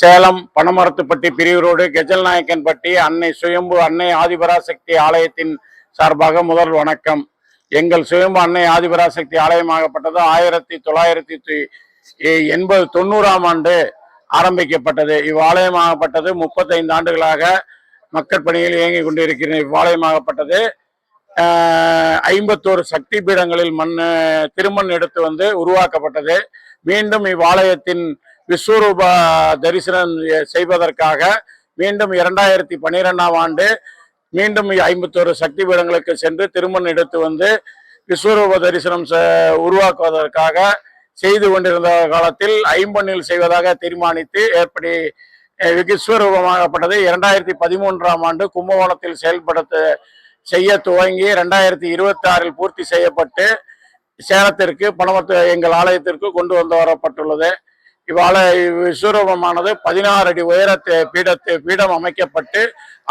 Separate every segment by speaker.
Speaker 1: சேலம் பனமரத்துப்பட்டி பிரிவு ரோடு கெஜல்நாயக்கன்பட்டி அன்னை சுயம்பு அன்னை ஆதிபராசக்தி ஆலயத்தின் சார்பாக முதல் வணக்கம். எங்கள் சுயம்பு அன்னை ஆதிபராசக்தி ஆலயமாகப்பட்டது 1990ஆம் ஆண்டு ஆரம்பிக்கப்பட்டது. இவ்வாலயமாகப்பட்டது 35 ஆண்டுகளாக மக்கள் பணியில் இயங்கிக் கொண்டிருக்கிற இவ்வாலயமாகப்பட்டது 51 சக்தி பீடங்களில் திருமண் எடுத்து வந்து உருவாக்கப்பட்டது. மீண்டும் இவ்வாலயத்தின் விஸ்வரூப தரிசனம் செய்வதற்காக மீண்டும் 2012ஆம் ஆண்டு மீண்டும் 51 சக்தி பீடங்களுக்கு சென்று திருமண் எடுத்து வந்து விஸ்வரூப தரிசனம் உருவாக்குவதற்காக செய்து கொண்டிருந்த காலத்தில் ஐம்பொன்னில் செய்வதாக தீர்மானித்து ஏற்படி விஸ்வரூபமாகப்பட்டது. 2013ஆம் ஆண்டு கும்பகோணத்தில் செய்ய துவங்கி 2026இல் பூர்த்தி செய்யப்பட்டு சேலத்திற்கு எங்கள் ஆலயத்திற்கு கொண்டு வந்து வரப்பட்டுள்ளது. விஸ்வரூபமானது 16 அடி உயர பீடம் அமைக்கப்பட்டு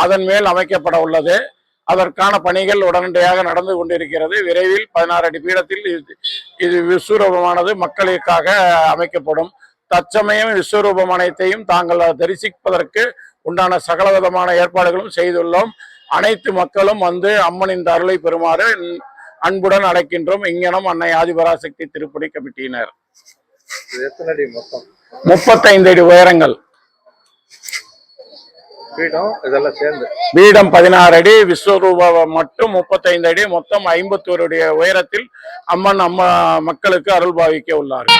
Speaker 1: அதன் மேல் அமைக்கப்பட உள்ளது. அதற்கான பணிகள் உடனடியாக நடந்து கொண்டிருக்கிறது. விரைவில் 16 அடி பீடத்தில் இது விஸ்வரூபமானது மக்களுக்காக அமைக்கப்படும். தற்சமயம் விஸ்வரூபம் அனைத்தையும் தாங்கள் தரிசிப்பதற்கு உண்டான சகலவிதமான ஏற்பாடுகளும் செய்துள்ளோம். அனைத்து மக்களும் வந்து அம்மனின் அருளை பெறுமாறு அன்புடன் அழைக்கின்றோம். இங்கனம் அன்னை ஆதிபராசக்தி திருப்பணி கமிட்டியினர். 35 அடி உயரங்கள், பீடம் 16 அடி, விஸ்வரூபம் மட்டும் 35 அடி, மொத்தம் 51 அடி உயரத்தில் அம்மன் மக்களுக்கு அருள் பாவிக்க உள்ளார்கள்.